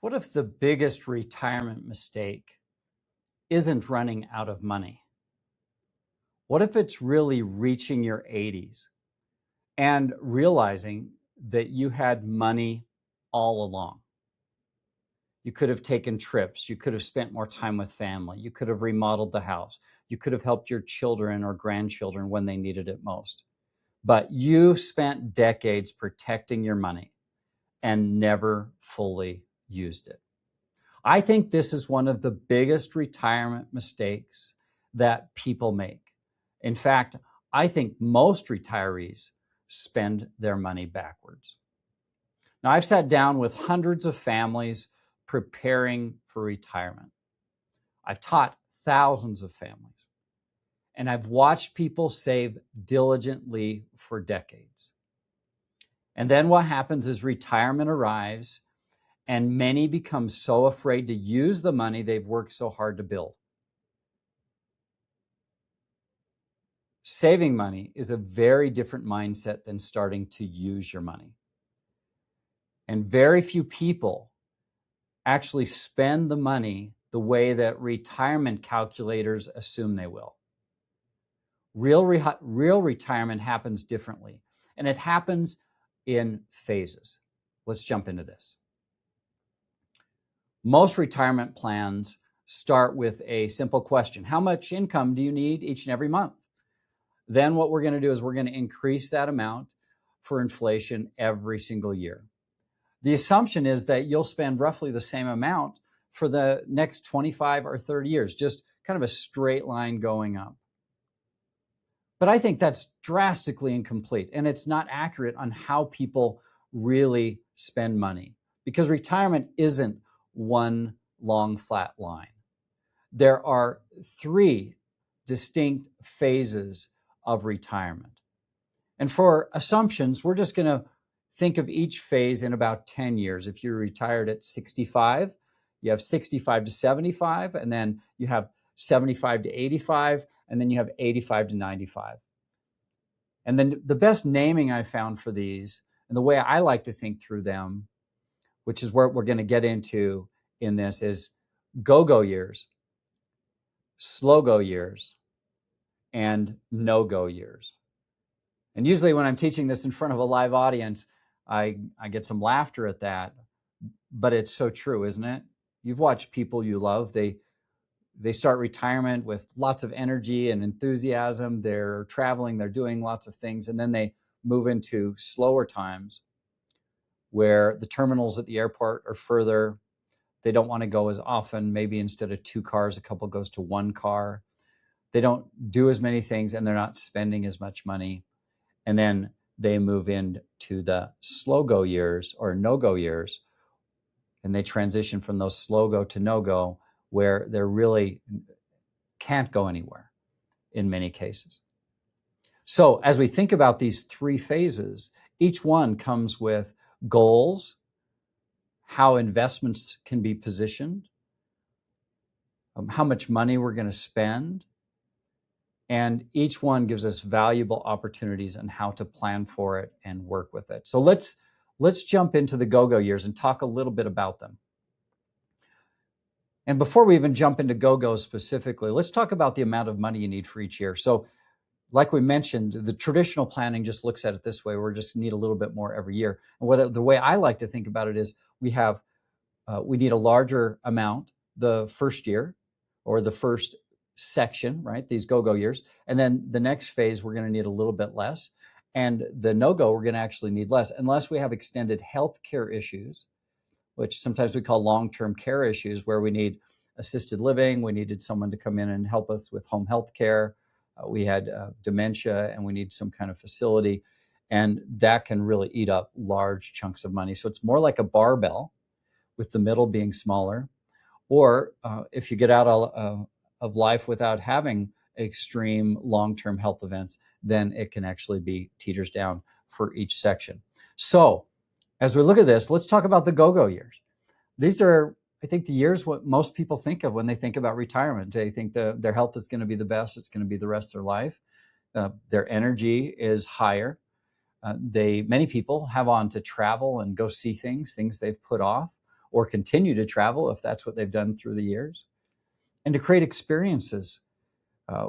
What if the biggest retirement mistake isn't running out of money? What if it's really reaching your 80s and realizing that you had money all along? You could have taken trips. You could have spent more time with family. You could have remodeled the house. You could have helped your children or grandchildren when they needed it most. But you spent decades protecting your money and never fully used it. I think this is one of the biggest retirement mistakes that people make. In fact, I think most retirees spend their money backwards. Now, I've sat down with hundreds of families preparing for retirement. I've taught thousands of families, and I've watched people save diligently for decades. And then what happens is retirement arrives, and many become so afraid to use the money they've worked so hard to build. Saving money is a very different mindset than starting to use your money. And very few people actually spend the money the way that retirement calculators assume they will. Real retirement happens differently, and it happens in phases. Let's jump into this. Most retirement plans start with a simple question: how much income do you need each and every month? Then what we're going to do is we're going to increase that amount for inflation every single year. The assumption is that you'll spend roughly the same amount for the next 25 or 30 years, just kind of a straight line going up. But I think that's drastically incomplete, and it's not accurate on how people really spend money, because retirement isn't one long flat line. There are three distinct phases of retirement. And for assumptions, we're just going to think of each phase in about 10 years. If you're retired at 65, you have 65 to 75, and then you have 75 to 85, and then you have 85 to 95. And then the best naming I found for these, and the way I like to think through them, which is what we're going to get into in this, is go-go years, slow-go years, and no-go years. And usually when I'm teaching this in front of a live audience, I get some laughter at that, but it's so true, isn't it? You've watched people you love. They start retirement with lots of energy and enthusiasm. They're traveling, they're doing lots of things, and then they move into slower times where the terminals at the airport are further. They don't want to go as often. Maybe instead of 2 cars, a couple goes to 1 car. They don't do as many things, and they're not spending as much money. And then they move into the slow-go years or no-go years, and they transition from those slow-go to no-go, where they really can't go anywhere in many cases. So as we think about these 3 phases, each one comes with goals, how investments can be positioned, how much money we're going to spend, and each one gives us valuable opportunities on how to plan for it and work with it. So let's jump into the go-go years and talk a little bit about them. And before we even jump into go-go specifically, let's talk about the amount of money you need for each year. So like we mentioned, the traditional planning just looks at it this way: we just need a little bit more every year. And the way I like to think about it is we need a larger amount the first year, or the first section, right? These go-go years. And then the next phase, we're going to need a little bit less. And the no-go, we're going to actually need less, unless we have extended health care issues, which sometimes we call long-term care issues, where we need assisted living. We needed someone to come in and help us with home health care. We had dementia, and we need some kind of facility. And that can really eat up large chunks of money. So it's more like a barbell, with the middle being smaller. Or if you get out of life without having extreme long-term health events, then it can actually be teeters down for each section. So as we look at this, let's talk about the go-go years. These are, I think, the years what most people think of when they think about retirement. They think their health is going to be the best. It's going to be the rest of their life. Their energy is higher. Many people have on to travel and go see things they've put off, or continue to travel if that's what they've done through the years, and to create experiences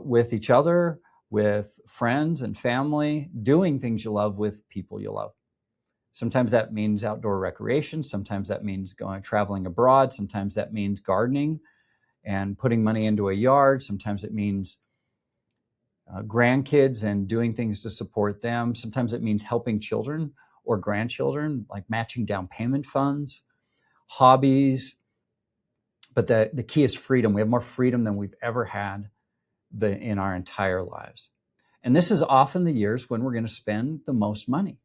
with each other, with friends and family, doing things you love with people you love. Sometimes that means outdoor recreation. Sometimes that means traveling abroad. Sometimes that means gardening and putting money into a yard. Sometimes it means grandkids and doing things to support them. Sometimes it means helping children or grandchildren, like matching down payment funds, hobbies. But the key is freedom. We have more freedom than we've ever had in our entire lives. And this is often the years when we're going to spend the most money.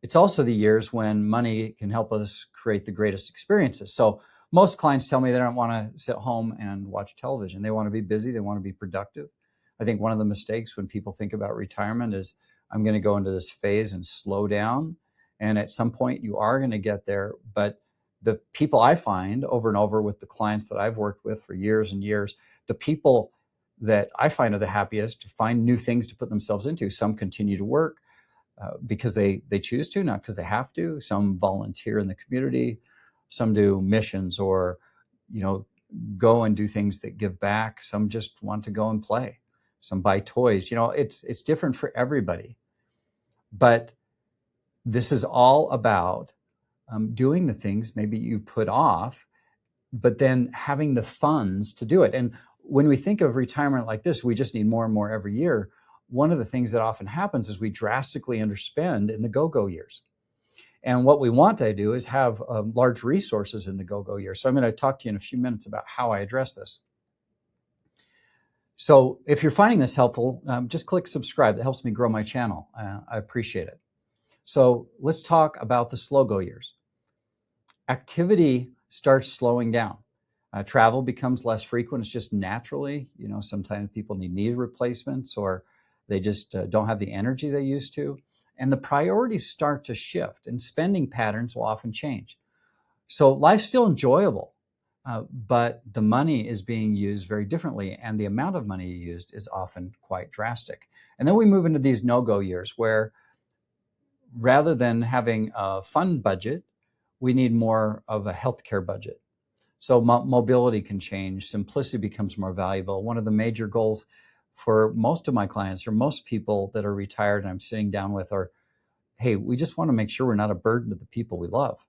It's also the years when money can help us create the greatest experiences. So most clients tell me they don't want to sit home and watch television. They want to be busy. They want to be productive. I think one of the mistakes when people think about retirement is, I'm going to go into this phase and slow down. And at some point you are going to get there. But the people I find over and over with the clients that I've worked with for years and years, the people that I find are the happiest to find new things to put themselves into. Some continue to work because they choose to, not because they have to. Some volunteer in the community. Some do missions or, go and do things that give back. Some just want to go and play. Some buy toys. It's different for everybody. But this is all about doing the things maybe you put off, but then having the funds to do it. And when we think of retirement like this, we just need more and more every year. One of the things that often happens is we drastically underspend in the go-go years. And what we want to do is have large resources in the go-go years. So I'm going to talk to you in a few minutes about how I address this. So if you're finding this helpful, just click subscribe. That helps me grow my channel. I appreciate it. So let's talk about the slow go years. Activity starts slowing down. Travel becomes less frequent. It's just naturally, sometimes people need knee replacements or they just don't have the energy they used to. And the priorities start to shift and spending patterns will often change. So life's still enjoyable, but the money is being used very differently. And the amount of money used is often quite drastic. And then we move into these no-go years where rather than having a fun budget, we need more of a healthcare budget. So mobility can change. Simplicity becomes more valuable. One of the major goals for most of my clients or most people that are retired and I'm sitting down with are, hey, we just want to make sure we're not a burden to the people we love.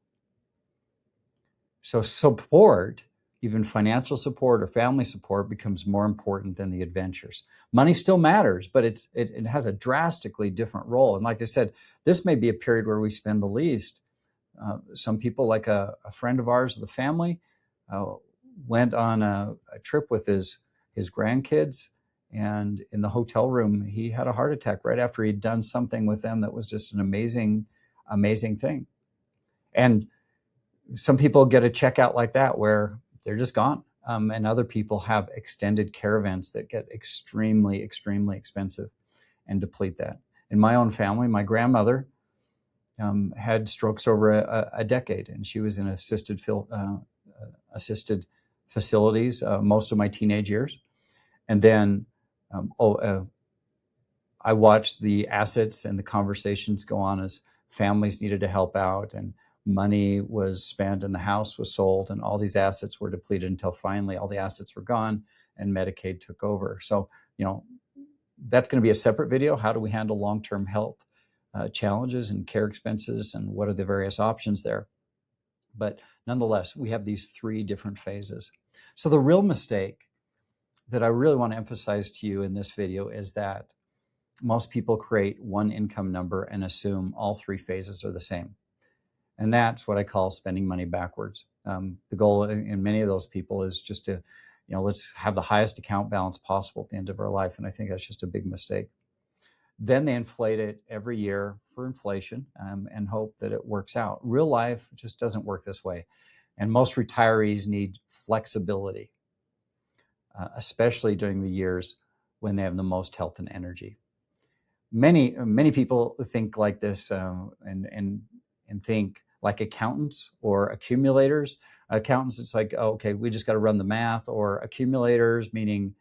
So support, even financial support or family support, becomes more important than the adventures. Money still matters, but it has a drastically different role. And like I said, this may be a period where we spend the least. Some people, like a friend of ours of the family, went on a trip with his grandkids, and in the hotel room, he had a heart attack right after he'd done something with them that was just an amazing, amazing thing. And some people get a checkout like that where they're just gone. And other people have extended care events that get extremely, extremely expensive and deplete that. In my own family, my grandmother had strokes over a decade, and she was in assisted facilities most of my teenage years. And then I watched the assets and the conversations go on as families needed to help out and money was spent and the house was sold and all these assets were depleted until finally all the assets were gone and Medicaid took over. So, that's going to be a separate video. How do we handle long-term health challenges and care expenses, and what are the various options there? But nonetheless, we have these three different phases. So the real mistake that I really want to emphasize to you in this video is that most people create one income number and assume all three phases are the same. And that's what I call spending money backwards. The goal in many of those people is just to, let's have the highest account balance possible at the end of our life. And I think that's just a big mistake. Then they inflate it every year for inflation and hope that it works out. Real life just doesn't work this way. And most retirees need flexibility, especially during the years when they have the most health and energy. Many people think like this and think like accountants or accumulators. Accountants, it's like, oh, okay, we just got to run the math. Or accumulators, meaning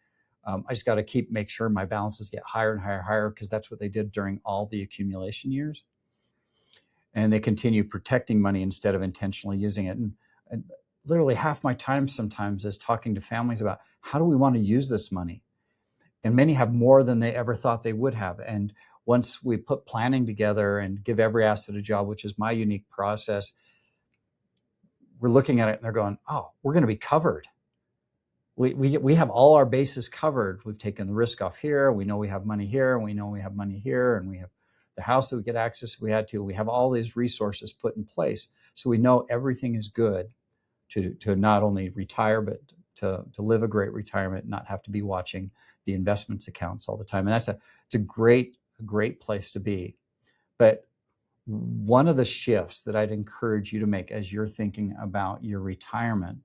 I just got to make sure my balances get higher and higher, because that's what they did during all the accumulation years. and they continue protecting money instead of intentionally using it. And literally half my time sometimes is talking to families about how do we want to use this money? And many have more than they ever thought they would have. And once we put planning together and give every asset a job, which is my unique process, we're looking at it and they're going, oh, we're going to be covered. We have all our bases covered. We've taken the risk off here. We know we have money here, and we know we have money here, and we have the house that we could access if we had to. We have all these resources put in place. So we know everything is good to not only retire, but to live a great retirement, not have to be watching the investments accounts all the time. And it's a great place to be. But one of the shifts that I'd encourage you to make as you're thinking about your retirement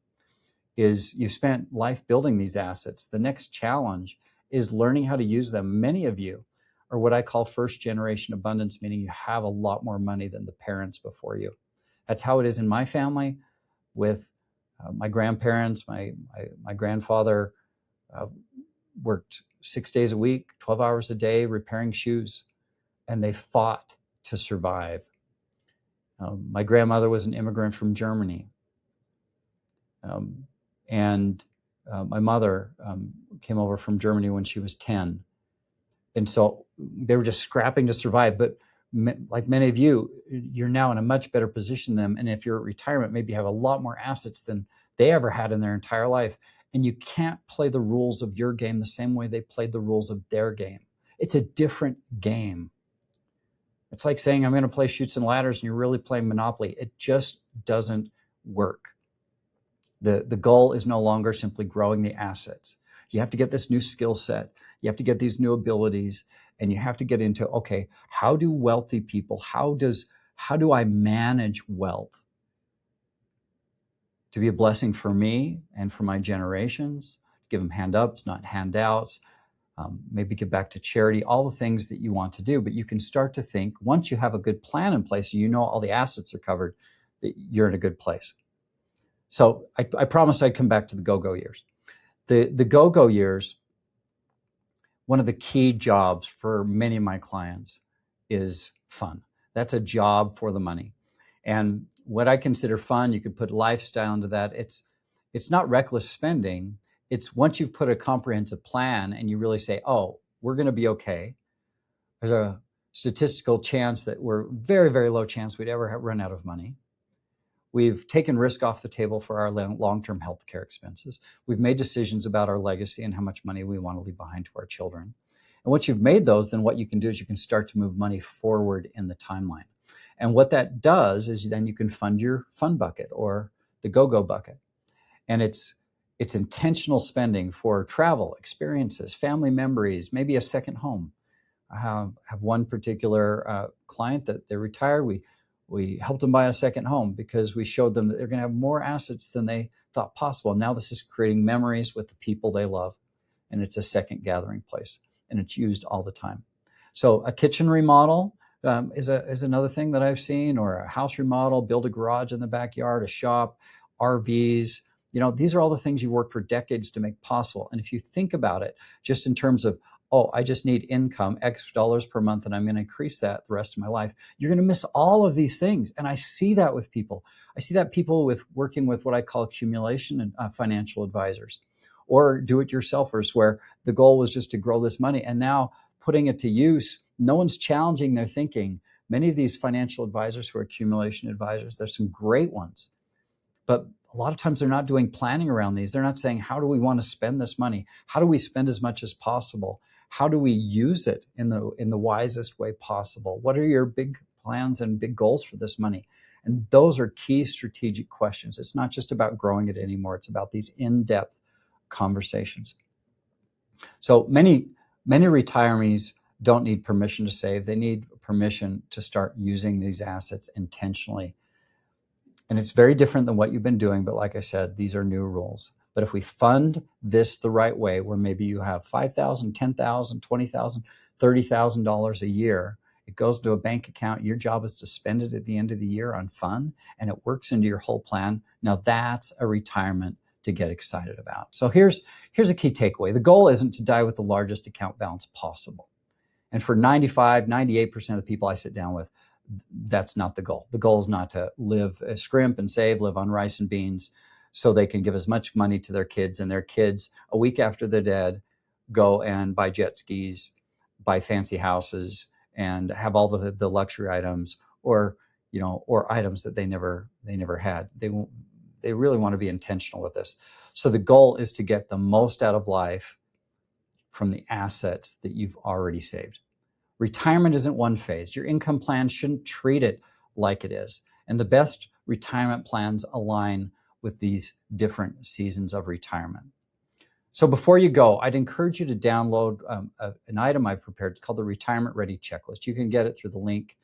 is you've spent life building these assets. The next challenge is learning how to use them. Many of you are what I call first generation abundance, meaning you have a lot more money than the parents before you. That's how it is in my family with my grandparents. My grandfather worked 6 days a week, 12 hours a day, repairing shoes, and they fought to survive. My grandmother was an immigrant from Germany. And my mother came over from Germany when she was 10. And so they were just scrapping to survive. But like many of you, you're now in a much better position than them. And if you're at retirement, maybe you have a lot more assets than they ever had in their entire life. And you can't play the rules of your game the same way they played the rules of their game. It's a different game. It's like saying, I'm going to play Chutes and Ladders, and you're really playing Monopoly. It just doesn't work. The goal is no longer simply growing the assets. You have to get this new skill set. You have to get these new abilities, and you have to get into, okay, how do wealthy people, how do I manage wealth to be a blessing for me and for my generations? Give them hand-ups, not handouts. Maybe give back to charity, all the things that you want to do. But you can start to think, once you have a good plan in place, and you know all the assets are covered, that you're in a good place. So I promised I'd come back to the go-go years. The go-go years, one of the key jobs for many of my clients is fun. That's a job for the money. And what I consider fun, you could put lifestyle into that. It's not reckless spending. It's once you've put a comprehensive plan and you really say, oh, we're going to be okay. There's a statistical chance that we're very, very low chance we'd ever run out of money. We've taken risk off the table for our long-term healthcare expenses. We've made decisions about our legacy and how much money we want to leave behind to our children. And once you've made those, then what you can do is you can start to move money forward in the timeline. And what that does is then you can fund your fun bucket or the go-go bucket. And it's intentional spending for travel, experiences, family memories, maybe a second home. I have one particular client that they're retired. We helped them buy a second home because we showed them that they're going to have more assets than they thought possible. Now this is creating memories with the people they love, and it's a second gathering place, and it's used all the time. So a kitchen remodel is another thing that I've seen, or a house remodel, build a garage in the backyard, a shop, RVs. These are all the things you've worked for decades to make possible. And if you think about it, just in terms of, oh, I just need income, X dollars per month, and I'm going to increase that the rest of my life, you're going to miss all of these things. And I see that with people. I see that people with working with what I call accumulation and financial advisors, or do-it-yourselfers, where the goal was just to grow this money. And now putting it to use, no one's challenging their thinking. Many of these financial advisors who are accumulation advisors, there's some great ones, but a lot of times they're not doing planning around these. They're not saying, how do we want to spend this money? How do we spend as much as possible? How do we use it in the wisest way possible? What are your big plans and big goals for this money? And those are key strategic questions. It's not just about growing it anymore. It's about these in-depth conversations. So many retirees don't need permission to save. They need permission to start using these assets intentionally. And it's very different than what you've been doing. But like I said, these are new rules. But if we fund this the right way, where maybe you have $5,000, $10,000, $20,000, $30,000 a year, it goes to a bank account. Your job is to spend it at the end of the year on fun, and it works into your whole plan. Now that's a retirement to get excited about. So here's a key takeaway. The goal isn't to die with the largest account balance possible. And for 95, 98% of the people I sit down with, that's not the goal. The goal is not to live, scrimp and save, live on rice and beans so they can give as much money to their kids, and their kids, a week after they're dead, go and buy jet skis, buy fancy houses, and have all the luxury items, or or items that they never had. They really want to be intentional with this. So the goal is to get the most out of life from the assets that you've already saved. Retirement isn't one phase. Your income plan shouldn't treat it like it is. And the best retirement plans align with these different seasons of retirement. So before you go, I'd encourage you to download an item I've prepared. It's called the Retirement Ready Checklist. You can get it through the link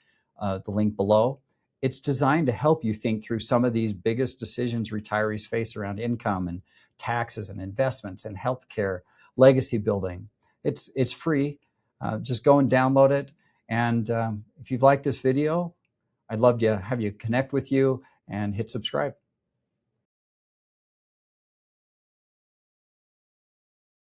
below. It's designed to help you think through some of these biggest decisions retirees face around income and taxes and investments and healthcare, legacy building. It's free. Just go and download it. And if you've liked this video, I'd love to have you connect with you and hit subscribe.